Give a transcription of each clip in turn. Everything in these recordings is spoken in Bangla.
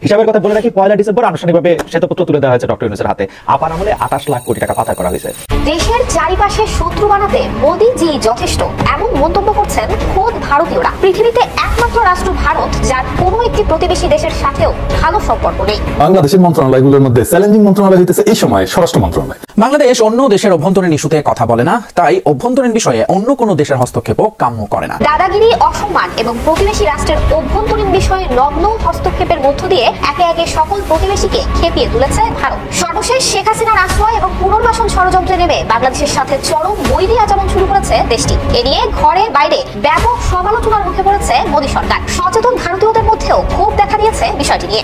হিসাবের কথা বলে রাখি, 1 ডিসেম্বর আনুষ্ঠানিকভাবে শ্বেতপত্র তুলে দেওয়া হয়েছে ডক্টর ইউনূসের হাতে। আপার আমলে 28 লাখ কোটি টাকা পাচার করা হয়েছে। দেশের চারিপাশে শত্রু বানাতে মোদিজি যথেষ্ট, এমন মন্তব্য করছেন খোদ ভারতীয়রা। পৃথিবীতে একমাত্র রাষ্ট্র ভারত, যার কোনো একটি প্রতিবেশী দেশের সাথেও ভালো সম্পর্ক নেই। বাংলাদেশের মন্ত্রণালয়গুলোর মধ্যে চ্যালেঞ্জিং মন্ত্রণালয় হইতেছে এই সময় স্বরাষ্ট্র মন্ত্রণালয়। বাংলাদেশ অন্য দেশের অভ্যন্তরীণ ইস্যুতে কথা বলে না, তাই অভ্যন্তরীণ বিষয়ে অন্য কোনো দেশের হস্তক্ষেপও কাম্য করে না। দাদাগিরি, অসম্মান এবং প্রতিবেশী রাষ্ট্রের অভ্যন্তরীণ বিষয়ে নগ্ন হস্তক্ষেপের মধ্য দিয়ে একে একে সকল প্রতিবেশীকে খেপিয়ে তুলেছে ভারত। সর্বশেষ শেখ হাসিনার আশ্রয় এবং পুনর্বাসন ষড়যন্ত্রে নেমে বাংলাদেশের সাথে চরম বৈরী আচরণ শুরু করেছে দেশটি। এ নিয়ে ঘরে বাইরে ব্যাপক সমালোচনার মুখে পড়েছে মোদী সরকার। সচেতন ভারতীয়দের মধ্যেও ক্ষোভ দেখা দিয়েছে বিষয়টি নিয়ে।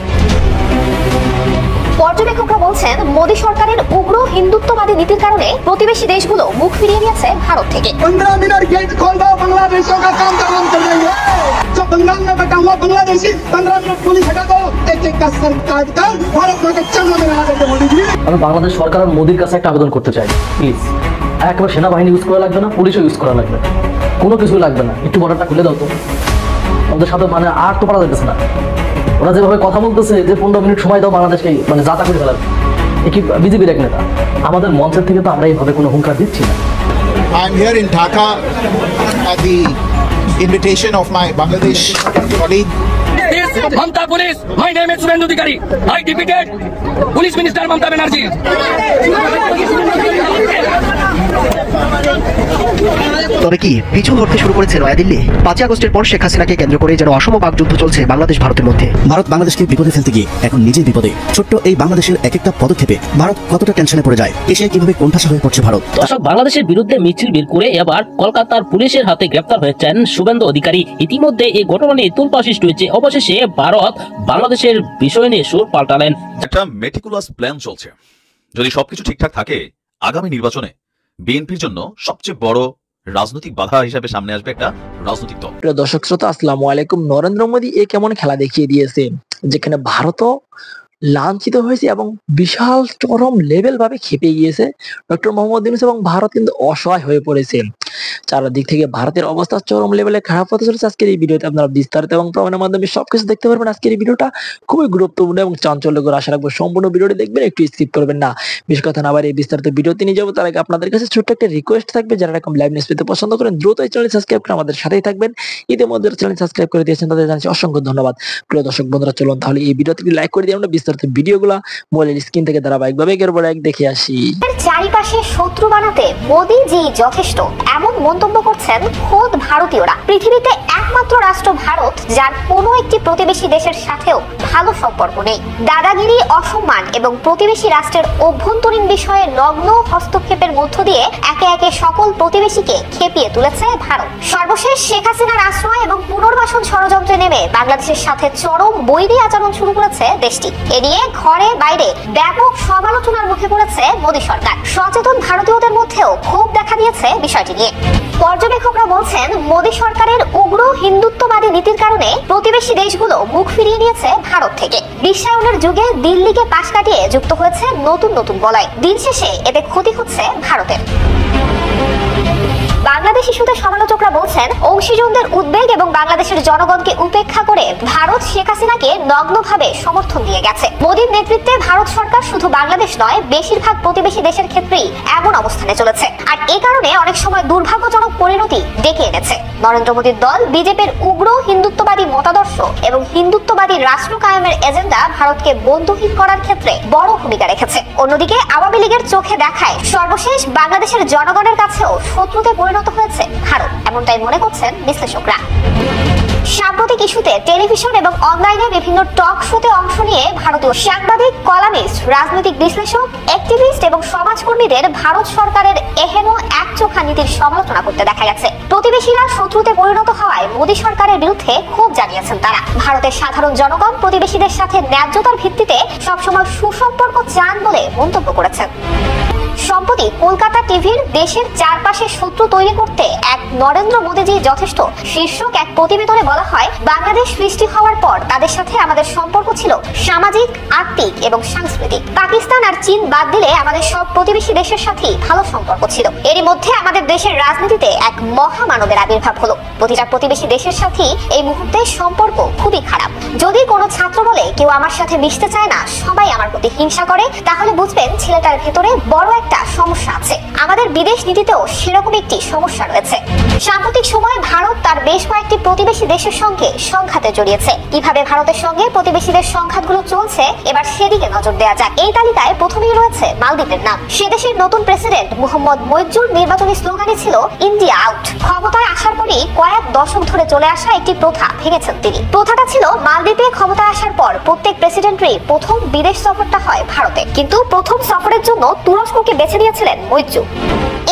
পর্যবেক্ষকরা বলছেন, মোদী সরকারের উগ্র হিন্দুত্ববাদী নীতির কারণে প্রতিবেশী দেশগুলো মুখ ফিরিয়ে নিয়েছে ভারত থেকে। 15 मिनट गेट खोल दो, बांग्लादेशियों का काम तमाम कर देंगे। जो बंगाल में बैठा हुआ बांग्लादेशी 15 मिनट पुलिस हटा दो, एक का सर काट कर भारत में चंगा में लगा देंगे मोदी जी। আমি বাংলাদেশ সরকার আর মোদির কাছে একটা আবেদন করতে চাই, প্লিজ একবার সেনাবাহিনী ইউজ করা লাগবে না, পুলিশও ইউজ করা লাগবে না, কোনো কিছুই লাগবে না, একটু বর্ডারটা খুলে দাও তো। আমাদের সাথে মানে আর তো পারা যাইতেছে না। ওরা যেভাবে কথা বলতেছে যে 15 মিনিট সময় দাও বাংলাদেশকে মানে যাতা করে ফেলার, এ কি বিজেপির এক নেতা? আমাদের মঞ্চের থেকে তো আমরা এইভাবে কোনো হুঙ্কার দিচ্ছি না। I am here in Dhaka at the invitation of my Bangladesh colleague. Mamta Police, my name is Suvendu Adhikari. I defeated Police Minister Mamta Banerjee. তবে কি পিছু হটতে শুরু করেছে নয়াদিল্লি? 5 আগস্টের পর শেখ হাসিনাকে কেন্দ্র করে যেন অসম বাকযুদ্ধ চলছে বাংলাদেশ ভারতের মধ্যে। ভারত বাংলাদেশকে বিপদে ফেলতে গিয়ে এখন নিজেই বিপদে। ছোট্ট এই বাংলাদেশের এক একটা পদক্ষেপে ভারত কতটা টেনশনে পড়ে যায়, এসে কিভাবে কোণঠাসা হয়ে পড়ছে ভারত। দর্শক, বাংলাদেশের বিরুদ্ধে মিছিল বের করে এবার কলকাতার পুলিশের হাতে গ্রেফতার হয়েছেন শুভেন্দু অধিকারী। ইতিমধ্যে এই ঘটনা নিয়ে তোলপাড় সৃষ্টি হয়েছে। অবশেষে ভারত বাংলাদেশের বিষয় নিয়ে সুর পাল্টালেন। একটা মেটিকুলাস প্ল্যান চলছে। যদি সবকিছু ঠিকঠাক থাকে, আগামী নির্বাচনে বিএনপির জন্য সবচেয়ে বড় রাজনৈতিক বাধা হিসেবে সামনে আসবে একটা রাজনৈতিক দল। প্রিয় দর্শক শ্রোতা, আসসালামু আলাইকুম। নরেন্দ্র মোদী কেমন খেলা দেখিয়ে দিয়েছে, যেখানে ভারতও লাঞ্ছিত হয়েছে এবং বিশাল চরম লেভেল ভাবে খেপে গিয়েছে ডক্টর মোহাম্মদ ইউনূস, এবং ভারত কিন্তু অসহায় হয়ে পড়েছে। চারদিক থেকে ভারতের অবস্থা চরম লেভেলে খারাপ হতে চলেছে। আজকের এই ভিডিওতে আপনারা বিস্তারিত এবং প্রমাণের মাধ্যমে সবকিছু দেখতে পারবেন। আজকের এই ভিডিওটা খুবই গুরুত্বপূর্ণ এবং চাঞ্চল্যকর। আশা রাখবো সম্পূর্ণ ভিডিওটি দেখবেন, একটু স্কিপ করবেন না। বেশ কথা না বাড়িয়ে বিস্তারিত ভিডিওতে নিয়ে যাবো, তার আগে আপনাদের কাছে ছোট্ট একটা রিকোয়েস্ট থাকবে, যারা এরকম লাইভ নিউজ পেতে পছন্দ করেন দ্রুত এই চ্যানেল সাবস্ক্রাইব করে আমাদের সাথেই থাকবেন। ইতিমধ্যে চ্যানেল সাবস্ক্রাইব করে দিয়েছেন, তাদের জানাচ্ছি অসংখ্য ধন্যবাদ। প্রিয় দর্শক বন্ধুরা, চলুন তাহলে এই ভিডিওতে লাইক করে দিয়ে আমরা বিস্তারিত ভিডিওগুলো মোবাইলের স্ক্রিন থেকে ধারাবাহিকভাবে একের পর এক দেখে আসি। চারিপাশে শত্রু বানাতে মোদিজি যথেষ্ট, এমন মন্তব্য করছেন খোদ ভারতীয়রা। পৃথিবীতে একমাত্র রাষ্ট্র ভারত, যার কোনো একটি প্রতিবেশী দেশের সাথেও ভালো সম্পর্ক নেই। দাদাগিরি, অসম্মান এবং প্রতিবেশী রাষ্ট্রের অভ্যন্তরীণ বিষয়ে নগ্ন হস্তক্ষেপের মধ্য দিয়ে একে একে সকল প্রতিবেশীকে খেপিয়ে তুলেছে ভারত। সর্বশেষ শেখ হাসিনার আশ্রয় এবং পুনর্বাসন ষড়যন্ত্রে নেমে বাংলাদেশের সাথে চরম বৈরী আচরণ শুরু করেছে দেশটি। এ নিয়ে ঘরে বাইরে ব্যাপক সমালোচনার মুখে পড়েছে মোদী সরকার। সচেতন ভারতীয়দের মধ্যেও ক্ষোভ দেখা দিয়েছে বিষয়টি নিয়ে। পর্যবেক্ষকরা বলছেন, মোদী সরকারের উগ্র হিন্দুত্ববাদী নীতির কারণে প্রতিবেশী দেশগুলো মুখ ফিরিয়ে নিয়েছে ভারত থেকে। বিশ্বায়নের যুগে দিল্লিকে পাশ কাটিয়ে যুক্ত হয়েছে নতুন নতুন বলয়। দিন শেষে এতে ক্ষতি হচ্ছে ভারতের। বাংলাদেশ ইস্যুতে সমালোচকরা বলছেন, অংশীজনদের উদ্বেগ এবং বাংলাদেশের জনগণকে উপেক্ষা করে ভারত শেখ হাসিনাকে নগ্নভাবে সমর্থন দিয়ে গেছে। মোদীর নেতৃত্বে ভারত সরকার শুধু বাংলাদেশ নয়, বেশিরভাগ প্রতিবেশী দেশের ক্ষেত্রেই এমন অবস্থানে চলেছে, আর এ কারণে অনেক সময় দুর্ভাগ্যজনক পরিণতি ডেকে এনেছে। নরেন্দ্র মোদীর দল বিজেপির উগ্র হিন্দুত্ববাদী মতাদর্শ এবং হিন্দুত্ববাদী রাষ্ট্র কায়েমের এজেন্ডা ভারতকে বন্ধুহীন করার ক্ষেত্রে বড় ভূমিকা রেখেছে। অন্যদিকে আওয়ামী লীগের চোখে দেখায় সর্বশেষ বাংলাদেশের জনগণের কাছেও শত্রুতে পরিণত হয়েছে ভারত, এমনটাই মনে করছেন বিশ্লেষকরা। সাম্প্রতিক ইস্যুতে টেলিভিশন এবং অনলাইনে বিভিন্ন টক শোতে অংশ নিয়ে ভারতীয় সাংবাদিক, কলামিস্ট, রাজনৈতিক বিশ্লেষক, অ্যাক্টিভিস্ট এবং সমাজকর্মীদের ভারত সরকারের এহেন একচোখা নীতির সমালোচনা করতে দেখা গেছে। প্রতিবেশীরা শত্রুতে পরিণত হওয়ায় মোদী সরকারের বিরুদ্ধে ক্ষোভ জানিয়েছেন তারা। ভারতের সাধারণ জনগণ প্রতিবেশীদের সাথে ন্যায্যতার ভিত্তিতে সবসময় সুসম্পর্ক চান বলে মন্তব্য করেছেন। সম্প্রতি কলকাতা টিভির দেশের চারপাশে শত্রু তৈরি করতে এক নরেন্দ্র মোদীজি যথেষ্ট শীর্ষক এক প্রতিবেদনে বলা হয়, বাংলাদেশ সৃষ্টি হওয়ার পর তাদের সাথে আমাদের সম্পর্ক ছিল সামাজিক, আর্থিক এবং সাংস্কৃতিক। পাকিস্তান আর চীন বাদ দিলে আমাদের সব প্রতিবেশী দেশের সাথেই ভালো সম্পর্ক ছিল। এরই মধ্যে আমাদের দেশের রাজনীতিতে এক মহামানবের আবির্ভাব হলো। প্রতিটা প্রতিবেশী দেশের সাথেই এই মুহূর্তে সম্পর্ক খুবই খারাপ। যদি কোনো ছাত্র বলে কেউ আমার সাথে মিশতে চায় না, সবাই আমার প্রতি হিংসা করে, তাহলে বুঝবেন ছেলেটার ভেতরে বড় একটা সমস্যা আছে। আমাদের বিদেশ নীতিতেও সেরকম একটি সমস্যা রয়েছে। সাম্প্রতিক সময়ে ভারত তার বেশ কয়েকটি প্রতিবেশী দেশের সঙ্গে সংঘাতে জড়িয়েছে। কিভাবে ভারতের সঙ্গে প্রতিবেশীদের সংঘাতগুলো চলছে, এবার সেদিকে নজর দেওয়া যাক। এই তালিকায় প্রথমেই রয়েছে মালদ্বীপের নাম। সে দেশের নতুন প্রেসিডেন্ট মোহাম্মদ মইজুর নির্বাচনী স্লোগানই ছিল ইন্ডিয়া আউট। ক্ষমতায় আসার পরই কয়েক দশক ধরে চলে আসা একটি প্রথা ভেঙেছেন তিনি। প্রথাটা ছিল মালদ্বীপে ক্ষমতায় আসার পর প্রত্যেক প্রেসিডেন্টেরই প্রথম বিদেশ সফরটা হয় ভারতে, কিন্তু প্রথম সফরের জন্য তুরস্ককে বেছে নিয়েছিলেন মইজুর।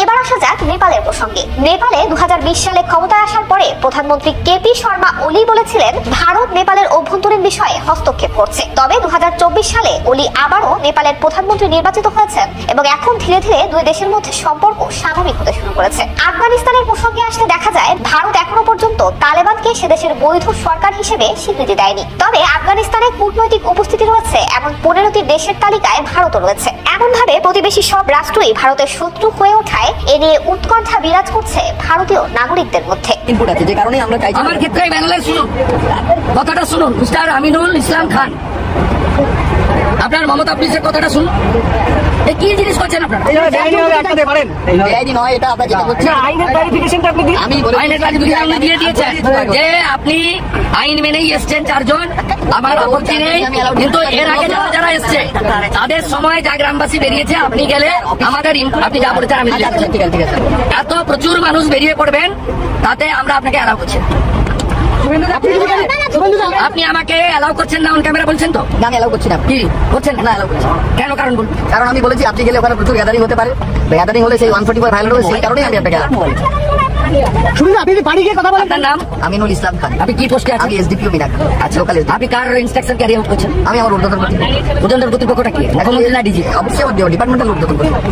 এবার আসা যাক নেপালের প্রসঙ্গে। নেপালে 2020 সালে ক্ষমতায় আসার পরে প্রধানমন্ত্রী কেপি শর্মা ওলি বলেছিলেন ভারত নেপালের অভ্যন্তরীণ বিষয়ে হস্তক্ষেপ করছে। তবে 2024 সালে ওলি আবারও নেপালের প্রধানমন্ত্রী নির্বাচিত হয়েছেন এবং এখন ধীরে ধীরে দুই দেশের মধ্যে সম্পর্ক স্বাভাবিক হতে শুরু করেছে। আফগানিস্তানের প্রসঙ্গে আসলে দেখা যায় ভারত এখনো পর্যন্ত তালেবানকে সে দেশের বৈধ সরকার হিসেবে স্বীকৃতি দেয়নি। তবে আফগানিস্তানে কূটনৈতিক উপস্থিতি রয়েছে এমন 15টি দেশের তালিকায় ভারতও রয়েছে। এমন ভাবে প্রতিবেশী সব রাষ্ট্রই ভারতের শত্রু হয়ে ওঠায় এ নিয়ে উৎকণ্ঠা বিরাজ করছে ভারতীয় নাগরিকদের মধ্যে। যে কারণে আমরা চাইছি, আমার ক্ষেত্রে শুনুন কথাটা, শুনুন মিস্টার আমিনুল ইসলাম খান, আপনার মমতা পুলিশের কথাটা শুনুন। কি জিনিস করছেন আপনারা? যে আপনি আইন মেনেই এসছেন চারজন, আমার আপত্তি নেই, কিন্তু এর আগে যারা এসছে তাদের সময় যা গ্রামবাসী বেরিয়েছে, আপনি গেলে আমাদের আপনি যা বলেছেন আমি এত প্রচুর মানুষ বেরিয়ে পড়বেন, তাতে আমরা আপনাকে অ্যালাউ করছি। আপনি আমাকে অ্যালাউ করছেন না অন ক্যামেরা বলছেন তো? না, আমি অ্যালাউ করছি না। কি করছেন না অ্যালাউ করছি কেন? কারণ বলুন। কারণ আমি বলেছি আপনি গেলে ওখানে প্রচুর গ্যাদারিং হতে পারে, গ্যাদারিং হলে সেই 144 ভায়োলেট হবে, সেই কারণেই আমি আপনাকে শুনুন। আপনি বাড়ি গিয়ে কথা বলেন। আপনার নাম? আমিনুল ইসলাম খান। আপনি কি পোস্টে আছেন? আমি এসডিপিও মিনাক। আচ্ছা, ওখানে আপনি কার ইনস্ট্রাকশন ক্যারি আউট করছেন? আমি আমার ঊর্ধ্বতন কর্তৃপক্ষ। ঊর্ধ্বতন কর্তৃপক্ষটা কি? এখন বলছেন না ডিজি, অবশ্যই আমার ডিপার্টমেন্টাল ঊর্ধ্বতন কর্তৃপক্ষ।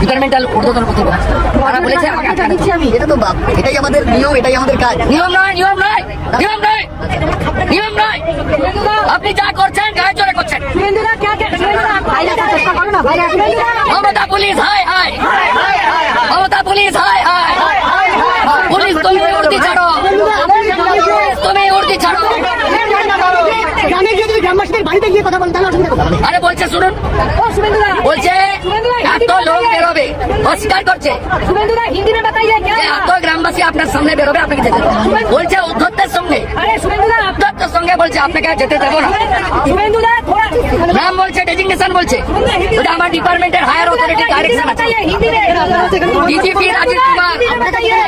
ডিপার্টমেন্টাল ঊর্ধ্বতন কর্তৃপক্ষ তারা বলেছে আমাকে আটকা দিচ্ছি আমি। এটা তো এটাই আমাদের নিয়ম, এটাই আমাদের কাজ। নিয়ম নয়, নিয়ম নয়, নিয়ম নয়, নিয়ম নয়। আপনি যা করছেন গায়ে চড়ে করছেন। মমতা পুলিশ হায় হায়, মমতা পুলিশ হায় হায়, পুলিশ তুমি উর্দি ছাড়ো, তুমি উর্দি ছাড়ো। আরে বলছে শুনুন, বলছে এত লোক বেরোবে, অস্বীকার করছে এত গ্রামবাসী আপনার সামনে বেরোবে, আপনাকে যেতে বলছে উদ্ধত্তের সঙ্গে, উদ্ধত্তের সঙ্গে বলছে আপনাকে যেতে দেবো না। নাম বলছে, ডেজিগনেশন বলছে, ওটা আমার ডিপার্টমেন্টের হায়ার অথরিটি ডাইরেকশন আছে। DGP Rajeev Kumar,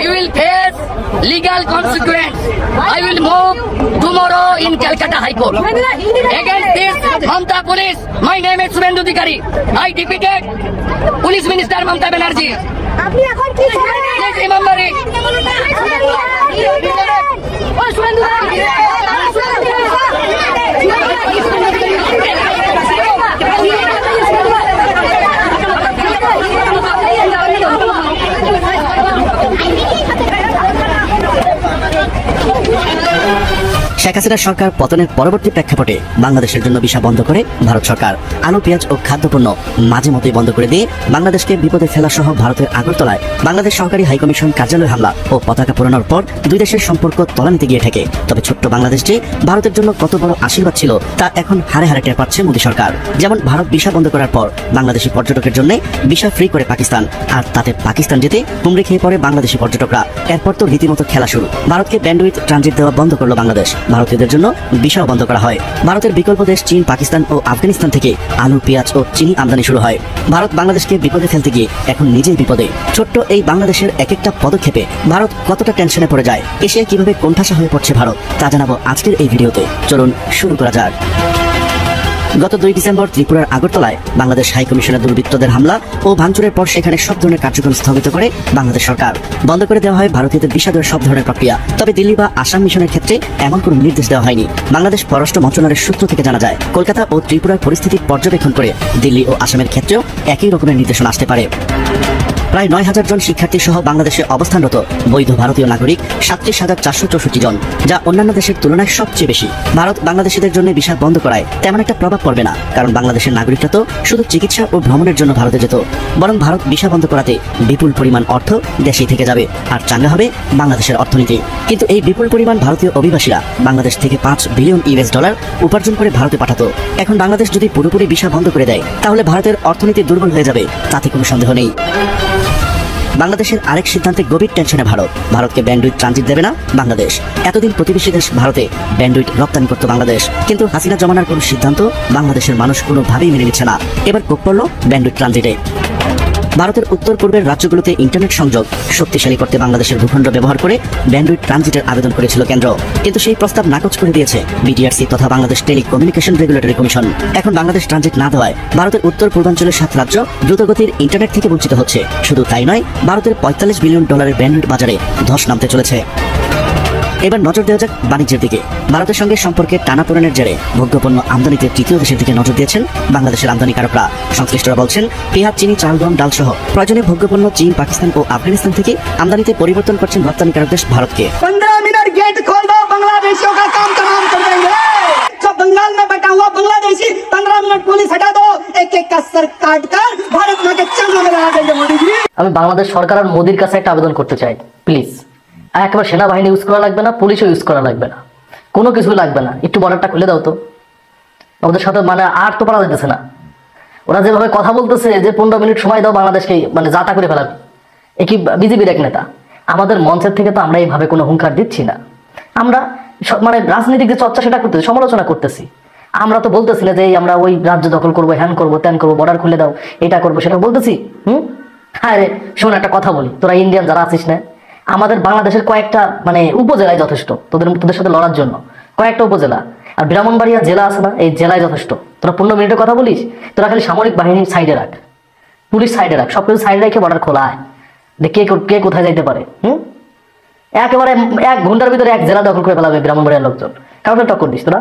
you will face legal consequence. I will move tomorrow in Calcutta High Court against this Mamata police. My name is Subhendu Adhikari. I defeated Police Minister Mamata Banerjee. Please remember it. Sheikh হাসিনার সরকার পতনের পরবর্তী প্রেক্ষাপটে বাংলাদেশের জন্য ভিসা বন্ধ করে ভারত সরকার। আলু, পেঁয়াজ ও খাদ্যপণ্য মাঝে মধ্যেই বন্ধ করে দিয়ে বাংলাদেশকে বিপদে ফেলা সহ ভারতের আগরতলায় বাংলাদেশ সহকারী হাইকমিশন কার্যালয় হামলা ও পতাকা পোড়ানোর পর দুই দেশের সম্পর্ক তলানিতে গিয়ে ঠেকে। তবে ছোট্ট বাংলাদেশ যে ভারতের জন্য কত বড় আশীর্বাদ ছিল তা এখন হারে হারে টের পাচ্ছে মোদী সরকার। যেমন ভারত ভিসা বন্ধ করার পর বাংলাদেশি পর্যটকের জন্য ভিসা ফ্রি করে পাকিস্তান, আর তাতে পাকিস্তান যেতে হুমড়ি খেয়ে পড়ে বাংলাদেশি পর্যটকরা। এরপর তো রীতিমতো খেলা শুরু। ভারতকে ব্যান্ডউইথ ট্রানজিট দেওয়া বন্ধ করলো বাংলাদেশ। ভারতীয়দের জন্য ভিসাও বন্ধ করা হয়। ভারতের বিকল্প দেশ চীন, পাকিস্তান ও আফগানিস্তান থেকে আলু, পেঁয়াজ ও চিনি আমদানি শুরু হয়। ভারত বাংলাদেশকে বিপদে ফেলতে গিয়ে এখন নিজেই বিপদে। ছোট্ট এই বাংলাদেশের এক একটা পদক্ষেপে ভারত কতটা টেনশনে পড়ে যায়, এশিয়ায় কিভাবে কোণঠাসা হয়ে পড়ছে ভারত, তা জানাবো আজকের এই ভিডিওতে। চলুন শুরু করা যাক। গত 2 ডিসেম্বর ত্রিপুরার আগরতলায় বাংলাদেশ হাই কমিশনের দুর্বৃত্তদের হামলা ও ভাঙচুরের পর সেখানে সব ধরনের কার্যক্রম স্থগিত করে বাংলাদেশ সরকার বন্ধ করে দেওয়া হয় ভারতীয়দের ভিসা দেওয়ার সব ধরনের প্রক্রিয়া। তবে দিল্লি বা আসাম মিশনের ক্ষেত্রে এমন কোনো নির্দেশ দেওয়া হয়নি। বাংলাদেশ পররাষ্ট্র মন্ত্রণালয়ের সূত্র থেকে জানা যায়, কলকাতা ও ত্রিপুরার পরিস্থিতি পর্যবেক্ষণ করে দিল্লি ও আসামের ক্ষেত্রেও একই রকমের নির্দেশনা আসতে পারে। প্রায় 9,000 জন শিক্ষার্থী সহ বাংলাদেশে অবস্থানরত বৈধ ভারতীয় নাগরিক 37,464 জন, যা অন্যান্য দেশের তুলনায় সবচেয়ে বেশি। ভারত বাংলাদেশিদের জন্য ভিসা বন্ধ করায় তেমন একটা প্রভাব পড়বে না, কারণ বাংলাদেশের নাগরিকরা তো শুধু চিকিৎসা ও ভ্রমণের জন্য ভারতে যেত। বরং ভারত ভিসা বন্ধ করাতে বিপুল পরিমাণ অর্থ দেশেই থেকে যাবে, আর চাঙ্গা হবে বাংলাদেশের অর্থনীতি। কিন্তু এই বিপুল পরিমাণ ভারতীয় অভিবাসীরা বাংলাদেশ থেকে $5 বিলিয়ন উপার্জন করে ভারতে পাঠাতো। এখন বাংলাদেশ যদি পুরোপুরি ভিসা বন্ধ করে দেয়, তাহলে ভারতের অর্থনীতি দুর্বল হয়ে যাবে, তাতে কোনো সন্দেহ নেই। বাংলাদেশের আরেক সিদ্ধান্তে গভীর টেনশনে ভারতকে ব্যান্ডউইড ট্রানজিট দেবে না বাংলাদেশ। এতদিন প্রতিবেশী দেশ ভারতে ব্যান্ডউইড রপ্তানি করত বাংলাদেশ, কিন্তু হাসিনা জমানার কোনো সিদ্ধান্ত বাংলাদেশের মানুষ কোনোভাবেই মেনে নিচ্ছে না। এবার কোপ পড়ল ব্যান্ডউইড ট্রানজিটে। ভারতের উত্তর পূর্বের রাজ্যগুলোতে ইন্টারনেট সংযোগ শক্তিশালী করতে বাংলাদেশের ভূখণ্ড ব্যবহার করে ব্যান্ডউইড ট্রানজিটের আবেদন করেছিল কেন্দ্র, কিন্তু সেই প্রস্তাব নাকচ করে দিয়েছে বিটিআরসি তথা বাংলাদেশ টেলিকমিউনিকেশন রেগুলেটরি কমিশন। এখন বাংলাদেশ ট্রানজিট না দেওয়ায় ভারতের উত্তর পূর্বাঞ্চলের 7 রাজ্য দ্রুতগতির ইন্টারনেট থেকে বঞ্চিত হচ্ছে। শুধু তাই নয়, ভারতের $45 বিলিয়ন ব্যান্ডউইড বাজারে ধস নামতে চলেছে। এবার নজর দেওয়া যাক বাণিজ্যের দিকে। ভারতের সঙ্গে সম্পর্কে টানাপোড়েনের জেরে ভোগ্যপণ্য আমদানিতে তৃতীয় দেশের দিকে নজর দিয়েছেন বাংলাদেশের আমদানিকারকরা। সংশ্লিষ্টরা বলছেন, পেঁয়াজ, চিনি, চাল, গম, ডাল সহ প্রয়োজনীয় ভোগ্যপণ্য চীন, পাকিস্তান ও আফগানিস্তান থেকে আমদানিতে পরিবর্তন করছেন রপ্তানিকারক দেশ ভারতকে। 15 मिनट गेट खोल दो, बांग्लादेशियों का काम तमाम कर देंगे। जो बंगाल में बैठा हुआ बांग्लादेशी 15 मिनट पुलिस हटा दो, एक का सर काट कर भारत में के चंद्र में लगा देंगे मोदी जी। আমি বাংলাদেশ সরকার আর মোদির কাছে একটা আবেদন করতে চাই, প্লিজ একবার সেনাবাহিনী ইউজ করা লাগবে না, পুলিশও ইউজ করা লাগবে না, কোনো কিছু লাগবে না, একটু বর্ডারটা খুলে দাও তো। ওদের সাথে আর তো পারা যেতেছে না। ওরা যেভাবে কথা বলতেছে যে 15 মিনিট সময় দাও বাংলাদেশকে যাতা করে ফেলাবে, এ কি বিজেপির এক নেতা? আমাদের মঞ্চের থেকে তো আমরা এইভাবে কোনো হুঙ্কার দিচ্ছি না। আমরা রাজনৈতিক যে চর্চা সেটা করতেছি, সমালোচনা করতেছি। আমরা তো বলতেছি না যে আমরা ওই রাজ্য দখল করবো, হ্যান করবো, ত্যান করবো, বর্ডার খুলে দাও, এটা করবো, সেটা বলতেছি। হ্যাঁ রে, শোন একটা কথা বলি, তোরা ইন্ডিয়ান যারা আছিস না, আমাদের বাংলাদেশের কয়েকটা উপজেলায় যথেষ্ট তোদের সাথে লড়ার জন্য, কয়েকটা উপজেলা আর ব্রাহ্মণবাড়িয়া জেলা আছে না, এই জেলায় যথেষ্ট। তোরা 15 মিনিটের কথা বলিস, তোরা খালি সামরিক বাহিনী সাইডে রাখ, পুলিশ সাইডে রাখ, সবকিছু সাইডে রেখে বর্ডার খোলা হয়, কে কোথায় যাইতে পারে। একেবারে 1 ঘন্টার ভিতরে 1 জেলা দখল করে ফেলাবে ব্রাহ্মণবাড়িয়ার লোকজন। কাউকে টক্কর দিস তোরা?